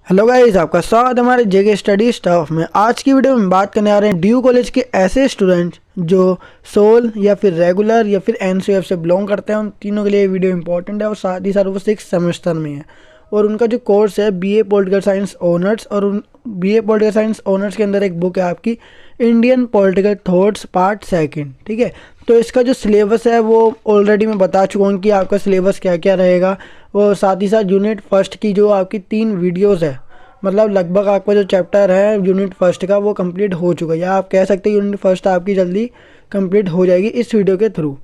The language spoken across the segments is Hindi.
हेलो गाइस, आपका स्वागत है हमारे जेके स्टडी स्टफ में। आज की वीडियो में बात करने आ रहे हैं ड्यू कॉलेज के ऐसे स्टूडेंट जो सोल या फिर रेगुलर या फिर एनसीएफ से बिलोंग करते हैं। उन तीनों के लिए वीडियो इंपॉर्टेंट है और साथ ही साथ वो 6 सेमेस्टर में है और उनका जो कोर्स है बीए पॉलिटिकल साइंस ऑनर्स। और उन बीए पॉलिटिकल साइंस ऑनर्स के अंदर एक बुक है आपकी Indian political thoughts part second. ठीक है, तो इसका जो सिलेबस है वो ऑलरेडी मैं बता चुका हूँ कि आपका सिलेबस क्या क्या रहेगा। और साथ ही साथ यूनिट फर्स्ट की जो आपकी 3 वीडियोस है, मतलब लगभग आपका जो चैप्टर है यूनिट फर्स्ट का वो कंप्लीट हो चुका है, या आप कह सकते हैं यूनिट फर्स्ट आपकी जल्दी कंप्लीट हो जाएगी इस वीडियो के थ्रू।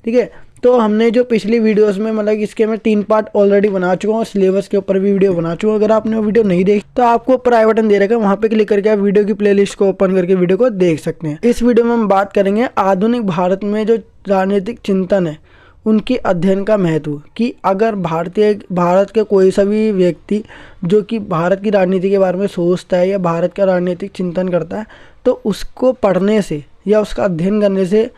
ठीक है, तो हमने जो पिछली वीडियोस में मतलब इसके मैं 3 पार्ट ऑलरेडी बना चुका हूँ, सिलेबस के ऊपर भी वीडियो बना चुका हूँ। अगर आपने वो वीडियो नहीं देखी तो आपको ऊपर आई बटन दे रखा है, वहाँ पे क्लिक करके आप वीडियो की प्लेलिस्ट को ओपन करके वीडियो को देख सकते हैं। इस वीडियो में हम बात करेंगे आधुनिक भारत में जो राजनीतिक चिंतन है उनकी अध्ययन का महत्व, कि अगर भारत के कोई सा भी व्यक्ति जो कि भारत की राजनीति के बारे में सोचता है या भारत का राजनीतिक चिंतन करता है तो उसको पढ़ने से या उसका अध्ययन करने से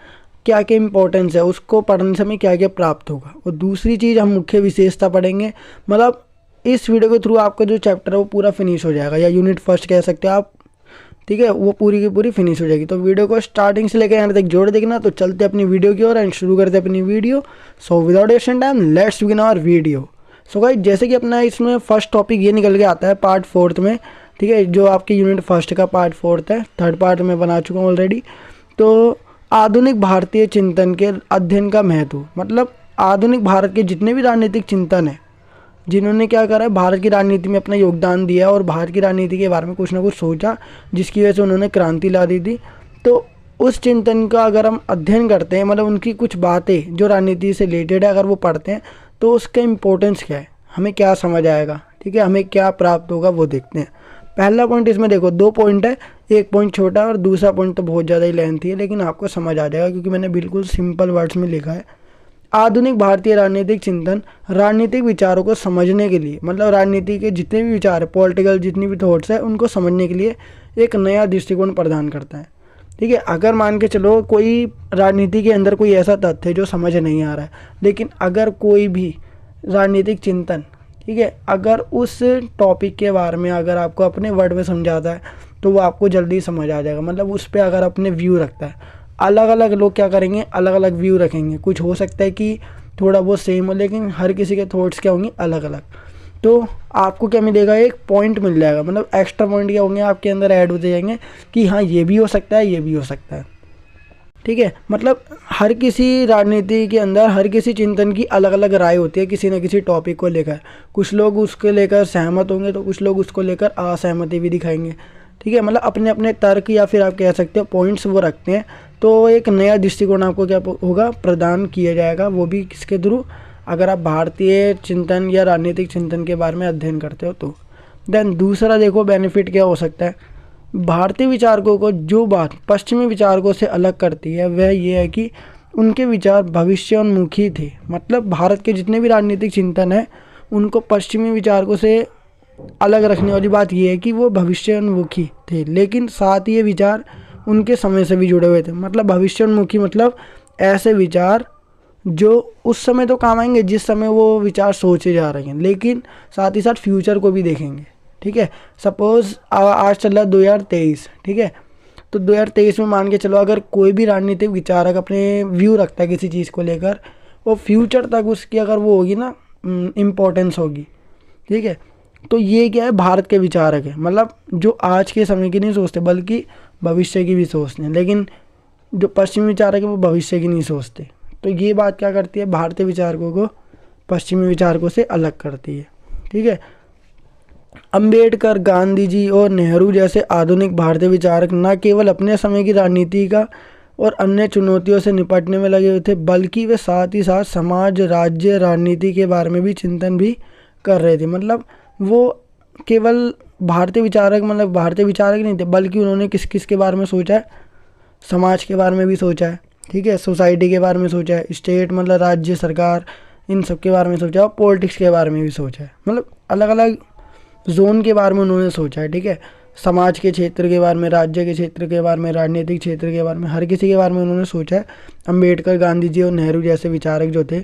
क्या क्या इंपॉर्टेंस है, उसको पढ़ने समय क्या क्या प्राप्त होगा। और दूसरी चीज़ हम मुख्य विशेषता पढ़ेंगे, मतलब इस वीडियो के थ्रू आपका जो चैप्टर है वो पूरा फिनिश हो जाएगा, या यूनिट फर्स्ट कह सकते हैं आप। ठीक है, वो पूरी की पूरी फिनिश हो जाएगी। तो वीडियो को स्टार्टिंग से लेकर एंड तक जोड़ देखना। तो चलते अपनी वीडियो की ओर एंड शुरू करते अपनी video. So without wasting time let's begin our video. So guys, जैसे कि अपना इसमें फर्स्ट टॉपिक ये निकल के आता है पार्ट 4 में। ठीक है, जो आपके यूनिट फर्स्ट का पार्ट 4 है, थर्ड पार्ट में बना चुका हूँ ऑलरेडी। तो आधुनिक भारतीय चिंतन के अध्ययन का महत्व, मतलब आधुनिक भारत के जितने भी राजनीतिक चिंतन है जिन्होंने क्या करा है, भारत की राजनीति में अपना योगदान दिया और भारत की राजनीति के बारे में कुछ ना कुछ सोचा जिसकी वजह से उन्होंने क्रांति ला दी थी। तो उस चिंतन का अगर हम अध्ययन करते हैं, मतलब उनकी कुछ बातें जो राजनीति से रिलेटेड है अगर वो पढ़ते हैं तो उसका इम्पोर्टेंस क्या है, हमें क्या समझ आएगा। ठीक है, हमें क्या प्राप्त होगा वो देखते हैं। पहला पॉइंट इसमें देखो, 2 पॉइंट है, एक पॉइंट छोटा है और दूसरा पॉइंट तो बहुत ज़्यादा ही लेंथी है, लेकिन आपको समझ आ जाएगा क्योंकि मैंने बिल्कुल सिंपल वर्ड्स में लिखा है। आधुनिक भारतीय राजनीतिक चिंतन राजनीतिक विचारों को समझने के लिए, मतलब राजनीति के जितने भी विचार है, पॉलिटिकल जितनी भी थॉट्स है उनको समझने के लिए एक नया दृष्टिकोण प्रदान करता है। ठीक है, अगर मान के चलो कोई राजनीति के अंदर कोई ऐसा तथ्य है जो समझ नहीं आ रहा है, लेकिन अगर कोई भी राजनीतिक चिंतन, ठीक है, अगर उस टॉपिक के बारे में अगर आपको अपने वर्ड में समझाता है तो वो आपको जल्दी समझ आ जाएगा। मतलब उस पर अगर अपने व्यू रखता है, अलग अलग लोग क्या करेंगे, अलग अलग व्यू रखेंगे। कुछ हो सकता है कि थोड़ा बहुत सेम हो, लेकिन हर किसी के थॉट्स क्या होंगे, अलग अलग। तो आपको क्या मिलेगा, एक पॉइंट मिल जाएगा, मतलब एक्स्ट्रा पॉइंट क्या होंगे आपके अंदर ऐड होते जाएंगे कि हाँ ये भी हो सकता है, ये भी हो सकता है। ठीक है, मतलब हर किसी राजनीति के अंदर हर किसी चिंतन की अलग अलग राय होती है किसी न किसी टॉपिक को लेकर। कुछ लोग उसको लेकर सहमत होंगे तो कुछ लोग उसको लेकर असहमति भी दिखाएंगे। ठीक है, मतलब अपने अपने तर्क या फिर आप कह सकते हो पॉइंट्स वो रखते हैं। तो एक नया दृष्टिकोण आपको क्या होगा, प्रदान किया जाएगा, वो भी किसके थ्रू, अगर आप भारतीय चिंतन या राजनीतिक चिंतन के बारे में अध्ययन करते हो तो। देन दूसरा देखो बेनिफिट क्या हो सकता है, भारतीय विचारकों को जो बात पश्चिमी विचारकों से अलग करती है वह ये है कि उनके विचार भविष्योन्मुखी थे। मतलब भारत के जितने भी राजनीतिक चिंतन है उनको पश्चिमी विचारकों से अलग रखने वाली बात यह है कि वो भविष्योन्मुखी थे, लेकिन साथ ये विचार उनके समय से भी जुड़े हुए थे। मतलब भविष्योन्मुखी मतलब ऐसे विचार जो उस समय तो काम आएंगे जिस समय वो विचार सोचे जा रहे हैं, लेकिन साथ ही साथ फ्यूचर को भी देखेंगे। ठीक है, सपोज आज चल रहा है 2023, ठीक है, तो 2023 में मान के चलो अगर कोई भी राजनीतिक विचारक अपने व्यू रखता है किसी चीज़ को लेकर, वो फ्यूचर तक उसकी अगर वो होगी ना इम्पोर्टेंस होगी। ठीक है, तो ये क्या है, भारत के विचारक है, मतलब जो आज के समय की नहीं सोचते बल्कि भविष्य की भी सोचते हैं, लेकिन जो पश्चिमी विचारक है वो भविष्य की नहीं सोचते। तो ये बात क्या करती है, भारतीय विचारकों को पश्चिमी विचारकों से अलग करती है। ठीक है, अंबेडकर, गांधी जी और नेहरू जैसे आधुनिक भारतीय विचारक न केवल अपने समय की राजनीति का और अन्य चुनौतियों से निपटने में लगे हुए थे, बल्कि वे साथ ही साथ समाज, राज्य, राजनीति के बारे में भी चिंतन भी कर रहे थे। मतलब वो केवल भारतीय विचारक, मतलब भारतीय विचारक नहीं थे, बल्कि उन्होंने किस किस के बारे में सोचा है, समाज के बारे में भी सोचा है। ठीक है, सोसाइटी के बारे में सोचा है, स्टेट मतलब राज्य सरकार, इन सब के बारे में सोचा है, और पॉलिटिक्स के बारे में भी सोचा है। मतलब अलग अलग जोन के बारे में उन्होंने सोचा है। ठीक है, समाज के क्षेत्र के बारे में, राज्य के क्षेत्र के बारे में, राजनीतिक क्षेत्र के बारे में, हर किसी के बारे में उन्होंने सोचा है। अंबेडकर, गांधी जी और नेहरू जैसे विचारक जो थे,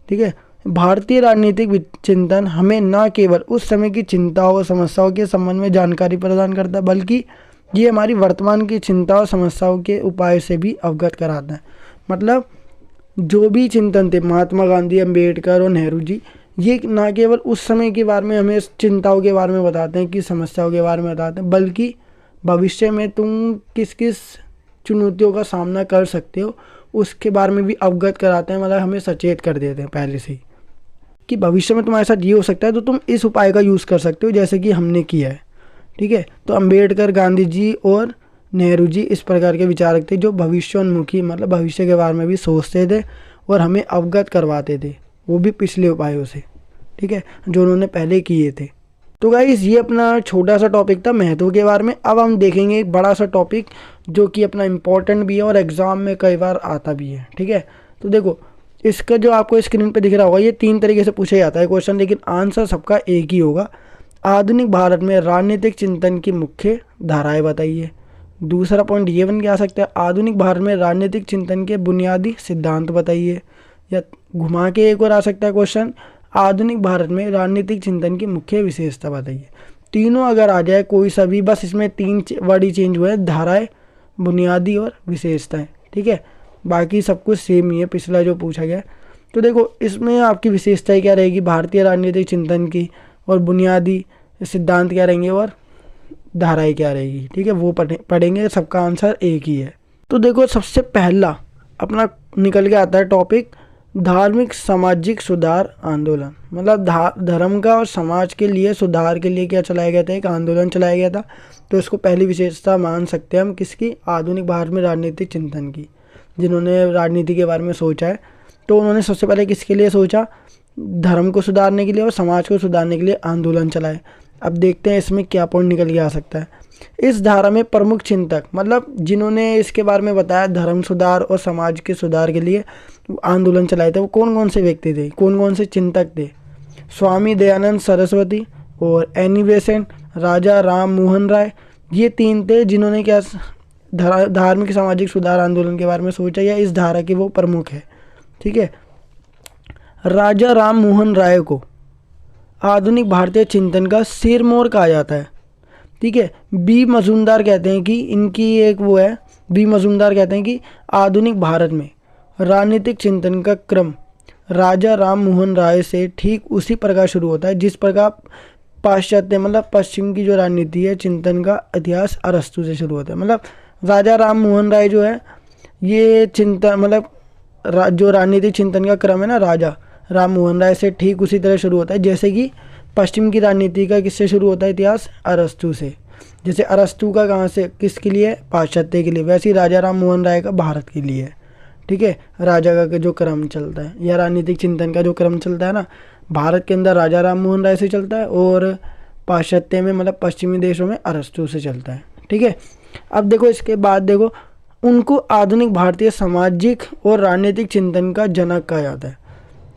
ठीक है, भारतीय राजनीतिक चिंतन हमें न केवल उस समय की चिंताओं और समस्याओं के संबंध में जानकारी प्रदान करता है, बल्कि ये हमारी वर्तमान की चिंता और समस्याओं के उपाय से भी अवगत कराता है। मतलब जो भी चिंतन थे महात्मा गांधी, अम्बेडकर और नेहरू जी, ये ना केवल उस समय के बारे में हमें चिंताओं के बारे में बताते हैं कि समस्याओं के बारे में बताते हैं, बल्कि भविष्य में तुम किस किस चुनौतियों का सामना कर सकते हो उसके बारे में भी अवगत कराते हैं। मतलब हमें सचेत कर देते हैं पहले से ही कि भविष्य में तुम्हारे साथ ये हो सकता है, तो तुम इस उपाय का यूज़ कर सकते हो, जैसे कि हमने किया है। ठीक है, तो अम्बेडकर, गांधी जी और नेहरू जी इस प्रकार के विचारक थे जो भविष्योन्मुखी, मतलब भविष्य के बारे में भी सोचते थे और हमें अवगत करवाते थे, वो भी पिछले उपायों से। ठीक है, जो उन्होंने पहले किए थे। तो गाइस ये अपना छोटा सा टॉपिक था महत्व के बारे में। अब हम देखेंगे एक बड़ा सा टॉपिक जो कि अपना इम्पोर्टेंट भी है और एग्ज़ाम में कई बार आता भी है। ठीक है, तो देखो इसका जो आपको स्क्रीन पे दिख रहा होगा, ये 3 तरीके से पूछा जाता है क्वेश्चन, लेकिन आंसर सबका एक ही होगा। आधुनिक भारत में राजनीतिक चिंतन की मुख्य धाराएं बताइए। दूसरा पॉइंट ये बन के आ सकता है, आधुनिक भारत में राजनीतिक चिंतन के बुनियादी सिद्धांत बताइए। या घुमा के एक और आ सकता है क्वेश्चन, आधुनिक भारत में राजनीतिक चिंतन की मुख्य विशेषता बताइए। तीनों अगर आ जाए कोई सा भी, बस इसमें 3 वर्ड ही चेंज हुए हैं, धाराएं, बुनियादी और विशेषताएं। ठीक है, बाकी सब कुछ सेम ही है पिछला जो पूछा गया। तो देखो इसमें आपकी विशेषताएं क्या रहेगी भारतीय राजनीतिक चिंतन की, और बुनियादी सिद्धांत क्या रहेंगे, और धाराएं क्या रहेगी। ठीक है, वो पढ़ेंगे, सबका आंसर एक ही है। तो देखो सबसे पहला अपना निकल के आता है टॉपिक, धार्मिक सामाजिक सुधार आंदोलन। मतलब धर्म का और समाज के लिए सुधार के लिए क्या चलाया गया था, एक आंदोलन चलाया गया था। तो इसको पहली विशेषता मान सकते हैं हम किसकी, आधुनिक भारत में राजनीतिक चिंतन की। जिन्होंने राजनीति के बारे में सोचा है, तो उन्होंने सबसे पहले किसके लिए सोचा, धर्म को सुधारने के लिए और समाज को सुधारने के लिए आंदोलन चलाए। अब देखते हैं इसमें क्या पॉइंट निकल के आ सकता है। इस धारा में प्रमुख चिंतक, मतलब जिन्होंने इसके बारे में बताया धर्म सुधार और समाज के सुधार के लिए आंदोलन चलाए थे, वो कौन कौन से व्यक्ति थे, कौन कौन से चिंतक थे। स्वामी दयानंद सरस्वती और एनी बेसेंट, राजा राम मोहन राय, ये 3 थे जिन्होंने क्या धार्मिक सामाजिक सुधार आंदोलन के बारे में सोचा, या इस धारा के वो प्रमुख है। ठीक है, राजा राम मोहन राय को आधुनिक भारतीय चिंतन का सिरमौर कहा जाता है। ठीक है, बी मजूमदार कहते हैं कि इनकी एक वो है, बी मजूमदार कहते हैं कि आधुनिक भारत में राजनीतिक चिंतन का क्रम राजा राम मोहन राय से ठीक उसी प्रकार शुरू होता है जिस प्रकार पाश्चात्य, मतलब पश्चिम की जो राजनीति है चिंतन का इतिहास अरस्तु से शुरू होता है। मतलब राजा राम मोहन राय जो है ये चिंतन, मतलब जो राजनीतिक चिंतन का क्रम है ना, राजा राम मोहन राय से ठीक उसी तरह शुरू होता है जैसे कि पश्चिम की राजनीति का किससे शुरू होता है इतिहास, अरस्तु से। जैसे अरस्तु का कहाँ से, किसके लिए, पाश्चात्य के लिए, वैसे ही राजा राम मोहन राय का भारत के लिए है। ठीक है, राजा का जो क्रम चलता है या राजनीतिक चिंतन का जो क्रम चलता है ना, भारत के अंदर राजा राम मोहन राय से चलता है और पाश्चात्य में, मतलब पश्चिमी देशों में अरस्तु से चलता है। ठीक है, अब देखो इसके बाद देखो उनको आधुनिक भारतीय सामाजिक और राजनीतिक चिंतन का जनक कहा जाता है।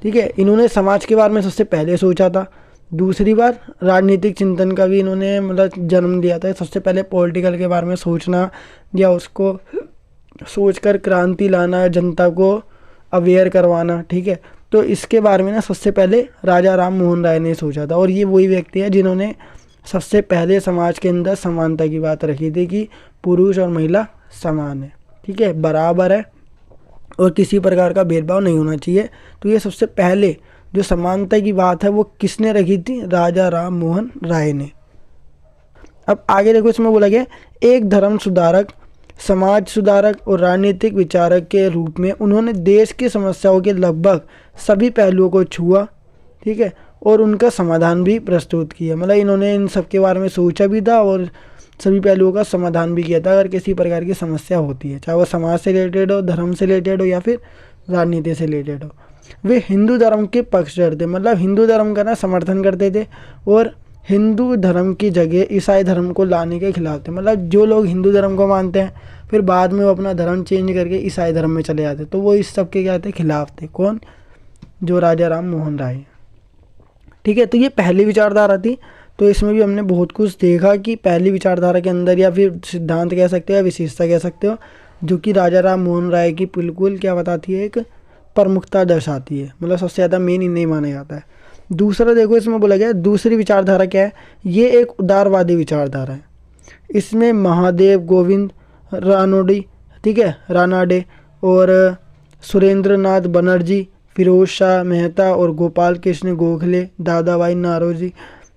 ठीक है, इन्होंने समाज के बारे में सबसे पहले सोचा था, दूसरी बार राजनीतिक चिंतन का भी इन्होंने मतलब जन्म दिया था। सबसे पहले पॉलिटिकल के बारे में सोचना या उसको सोचकर क्रांति लाना, जनता को अवेयर करवाना। ठीक है, तो इसके बारे में ना सबसे पहले राजा राम मोहन राय ने सोचा था, और ये वही व्यक्ति है जिन्होंने सबसे पहले समाज के अंदर समानता की बात रखी थी कि पुरुष और महिला समान है। ठीक है, बराबर है और किसी प्रकार का भेदभाव नहीं होना चाहिए। तो ये सबसे पहले जो समानता की बात है वो किसने रखी थी, राजा राम मोहन राय ने। अब आगे देखो इसमें बोला गया, एक धर्म सुधारक, समाज सुधारक और राजनीतिक विचारक के रूप में उन्होंने देश की समस्याओं के लगभग सभी पहलुओं को छुआ। ठीक है, और उनका समाधान भी प्रस्तुत किया। मतलब इन्होंने इन सब के बारे में सोचा भी था और सभी पहलुओं का समाधान भी किया था अगर किसी प्रकार की समस्या होती है, चाहे वो समाज से रिलेटेड हो, धर्म से रिलेटेड हो या फिर राजनीति से रिलेटेड हो। वे हिंदू धर्म के पक्षधर थे, मतलब हिंदू धर्म का ना समर्थन करते थे और हिंदू धर्म की जगह ईसाई धर्म को लाने के खिलाफ थे। मतलब जो लोग हिंदू धर्म को मानते हैं फिर बाद में वो अपना धर्म चेंज करके ईसाई धर्म में चले जाते, तो वो इस सब के क्या थे, खिलाफ थे। कौन, जो राजा राम मोहन राय। ठीक है, तो ये पहली विचारधारा थी। तो इसमें भी हमने बहुत कुछ देखा कि पहली विचारधारा के अंदर या फिर सिद्धांत कह सकते हो या विशेषता कह सकते हो, जो कि राजा राम मोहन राय की बिल्कुल क्या बताती है, एक प्रमुखता दर्शाती है, मतलब सबसे ज़्यादा मेन इन्हें माना जाता है। दूसरा देखो इसमें बोला गया है, दूसरी विचारधारा क्या है, ये एक उदारवादी विचारधारा है। इसमें महादेव गोविंद रानोडी, ठीक है, रानाडे और सुरेंद्र नाथ बनर्जी, फिरोज शाह मेहता और गोपाल कृष्ण गोखले, दादा भाई नौरोजी,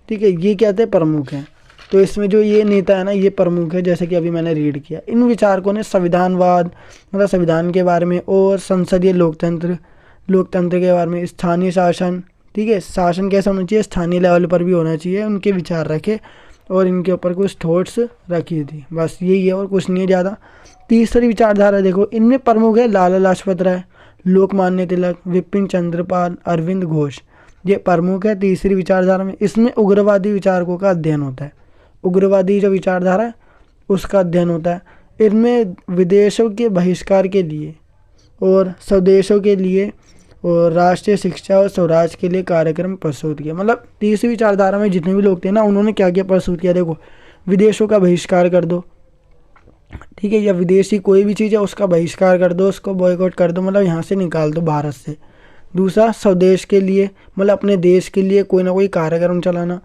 ठीक है, ये क्या थे, प्रमुख हैं। तो इसमें जो ये नेता है ना, ये प्रमुख है, जैसे कि अभी मैंने रीड किया। इन विचारकों ने संविधानवाद, मतलब संविधान के बारे में, और संसदीय लोकतंत्र के बारे में, स्थानीय शासन, ठीक है, शासन कैसा होना चाहिए, स्थानीय लेवल पर भी होना चाहिए, उनके विचार रखे और इनके ऊपर कुछ थॉट्स रखी थी। बस यही है और कुछ नहीं है ज़्यादा। तीसरी विचारधारा देखो, इनमें प्रमुख है लाला लाजपत राय, लोकमान्य तिलक, विपिन चंद्रपाल, अरविंद घोष, ये प्रमुख है तीसरी विचारधारा में। इसमें उग्रवादी विचारकों का अध्ययन होता है, उग्रवादी जो विचारधारा है उसका अध्ययन होता है। इनमें विदेशों के बहिष्कार के लिए और स्वदेशों के लिए और राष्ट्रीय शिक्षा और स्वराज के लिए कार्यक्रम प्रस्तुत किया। मतलब तीसरी विचारधारा में जितने भी लोग थे ना, उन्होंने क्या क्या प्रस्तुत किया, देखो, विदेशों का बहिष्कार कर दो, ठीक है, या विदेशी कोई भी चीज़ है उसका बहिष्कार कर दो, उसको बॉयकॉट कर दो, मतलब यहाँ से निकाल दो भारत से। दूसरा, स्वदेश के लिए, मतलब अपने देश के लिए कोई ना कोई कार्यक्रम चलाना।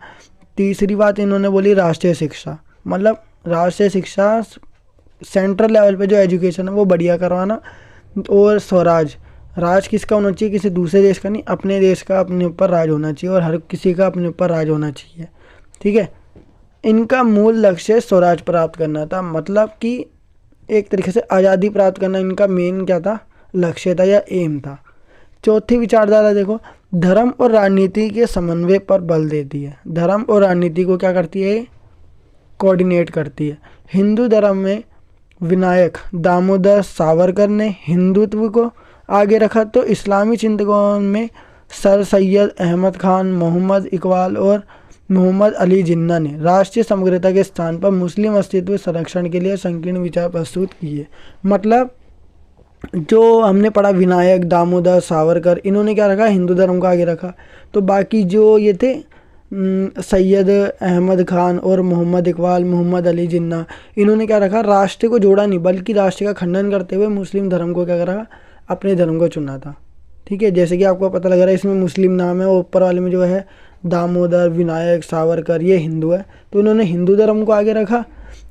तीसरी बात इन्होंने बोली राष्ट्रीय शिक्षा, मतलब राष्ट्रीय शिक्षा सेंट्रल लेवल पे जो एजुकेशन है वो बढ़िया करवाना। और स्वराज, राज किसका होना चाहिए, किसी दूसरे देश का नहीं, अपने देश का अपने ऊपर राज होना चाहिए और हर किसी का अपने ऊपर राज होना चाहिए, ठीक है। इनका मूल लक्ष्य स्वराज प्राप्त करना था, मतलब कि एक तरीके से आज़ादी प्राप्त करना इनका मेन क्या था, लक्ष्य था या एम था। चौथी विचारधारा देखो, धर्म और राजनीति के समन्वय पर बल देती है। धर्म और राजनीति को क्या करती है, कोऑर्डिनेट करती है। हिंदू धर्म में विनायक दामोदर सावरकर ने हिंदुत्व को आगे रखा, तो इस्लामी चिंतकों में सर सैयद अहमद खान, मोहम्मद इकबाल और मोहम्मद अली जिन्ना ने राष्ट्रीय समग्रता के स्थान पर मुस्लिम अस्तित्व संरक्षण के लिए संकीर्ण विचार प्रस्तुत किए। मतलब जो हमने पढ़ा विनायक दामोदर सावरकर, इन्होंने क्या रखा, हिंदू धर्म को आगे रखा। तो बाकी जो ये थे सैयद अहमद खान और मोहम्मद इकबाल, मोहम्मद अली जिन्ना, इन्होंने क्या रखा, राष्ट्र को जोड़ा नहीं बल्कि राष्ट्र का खंडन करते हुए मुस्लिम धर्म को क्या करा, अपने धर्म को चुना था, ठीक है। जैसे कि आपको पता लग रहा है इसमें मुस्लिम नाम है और ऊपर वाले में जो है दामोदर, विनायक, सावरकर, ये हिंदू है, तो इन्होंने हिंदू धर्म को आगे रखा,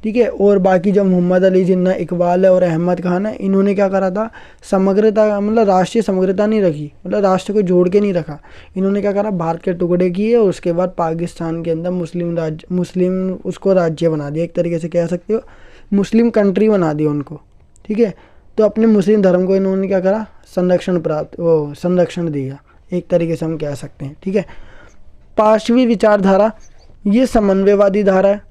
ठीक है। और बाकी जो मोहम्मद अली जिन्ना, इकबाल है और अहमद खान है, इन्होंने क्या करा था, समग्रता, मतलब राष्ट्रीय समग्रता नहीं रखी, मतलब राष्ट्र को जोड़ के नहीं रखा। इन्होंने क्या करा, भारत के टुकड़े किए और उसके बाद पाकिस्तान के अंदर मुस्लिम उसको राज्य बना दिया, एक तरीके से कह सकते हो मुस्लिम कंट्री बना दिया उनको, ठीक है। तो अपने मुस्लिम धर्म को इन्होंने क्या करा, संरक्षण दिया, एक तरीके से हम कह सकते हैं, ठीक है। पांचवी विचारधारा, ये समन्वयवादी धारा है।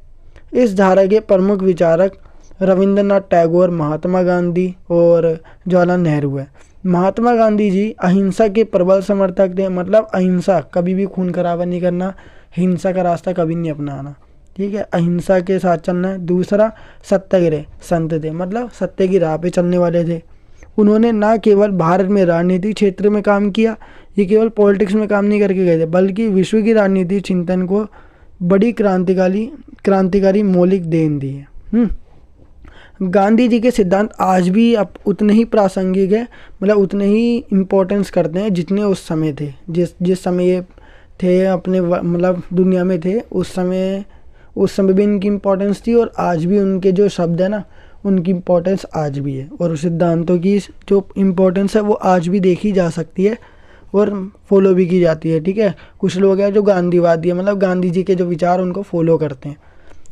इस धारा के प्रमुख विचारक रविंद्रनाथ टैगोर, महात्मा गांधी और जवाहरलाल नेहरू है। महात्मा गांधी जी अहिंसा के प्रबल समर्थक थे, मतलब अहिंसा, कभी भी खून खराबा नहीं करना, हिंसा का रास्ता कभी नहीं अपनाना, ठीक है, अहिंसा के साथ चलना है। दूसरा, सत्याग्रह संत थे, मतलब सत्य की राह पे चलने वाले थे। उन्होंने ना केवल भारत में राजनीतिक क्षेत्र में काम किया, ये केवल पॉलिटिक्स में काम नहीं करके गए थे, बल्कि विश्व की राजनीति चिंतन को बड़ी क्रांतिकारी मौलिक देन दी है। गांधी जी के सिद्धांत आज भी अब उतने ही प्रासंगिक है, मतलब उतने ही इम्पोर्टेंस करते हैं जितने उस समय थे, जिस समय ये थे अपने मतलब दुनिया में थे, उस समय भी इनकी इम्पोर्टेंस थी और आज भी उनके जो शब्द है ना, उनकी इम्पोर्टेंस आज भी है और सिद्धांतों की जो इम्पोर्टेंस है वो आज भी देखी जा सकती है और फॉलो भी की जाती है, ठीक है। कुछ लोग हैं जो गांधीवादी है, मतलब गांधी जी के जो विचार उनको फॉलो करते हैं।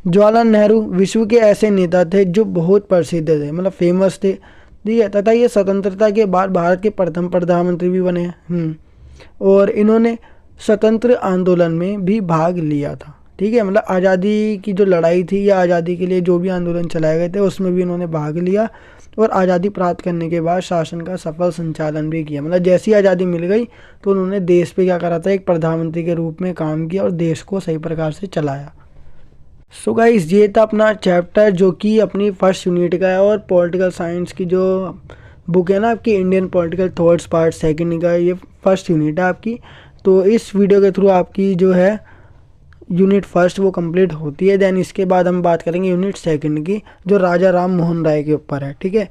जवाहरलाल नेहरू विश्व के ऐसे नेता थे जो बहुत प्रसिद्ध थे, मतलब फेमस थे, ठीक है, तथा ये स्वतंत्रता के बाद भारत के प्रथम प्रधानमंत्री भी बने हैं। और इन्होंने स्वतंत्र आंदोलन में भी भाग लिया था, ठीक है, मतलब आज़ादी की जो लड़ाई थी या आज़ादी के लिए जो भी आंदोलन चलाए गए थे उसमें भी इन्होंने भाग लिया और आज़ादी प्राप्त करने के बाद शासन का सफल संचालन भी किया। मतलब जैसी आज़ादी मिल गई तो उन्होंने देश पे क्या करा था, एक प्रधानमंत्री के रूप में काम किया और देश को सही प्रकार से चलाया। सो गाइस, ये था अपना चैप्टर जो कि अपनी फर्स्ट यूनिट का है और पॉलिटिकल साइंस की जो बुक है ना आपकी, Indian political thoughts part second का, ये फर्स्ट यूनिट है आपकी। तो इस वीडियो के थ्रू आपकी जो है यूनिट फर्स्ट वो कंप्लीट होती है। देन इसके बाद हम बात करेंगे यूनिट सेकंड की, जो राजा राम मोहन राय के ऊपर है, ठीक है।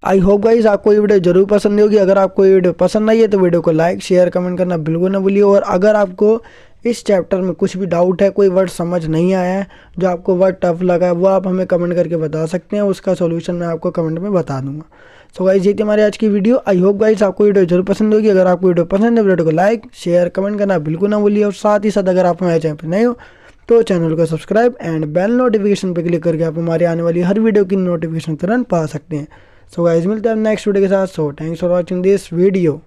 आई होप गाइस आपको ये वीडियो जरूर पसंद होगी। अगर आपको ये वीडियो पसंद आई है तो वीडियो को लाइक शेयर कमेंट करना बिल्कुल ना भूलिए। और अगर आपको इस चैप्टर में कुछ भी डाउट है, कोई वर्ड समझ नहीं आया है, जो आपको वर्ड टफ लगा है, वो आप हमें कमेंट करके बता सकते हैं। उसका सोल्यूशन मैं आपको कमेंट में बता दूंगा। सो गाइस ये थी हमारी आज की वीडियो। आई होप गाइस आपको वीडियो जरूर पसंद होगी। अगर आपको वीडियो पसंद है वीडियो को लाइक शेयर कमेंट करना बिल्कुल ना भूलिए। और साथ ही साथ अगर आप हमारे चैनल पर नए हो तो चैनल को सब्सक्राइब एंड बेल नोटिफिकेशन पर क्लिक करके आप हमारे आने वाली हर वीडियो की नोटिफिकेशन तुरंत पा सकते हैं। सो गाइस मिलते हैं नेक्स्ट वीडियो के साथ। So thanks for watching this video.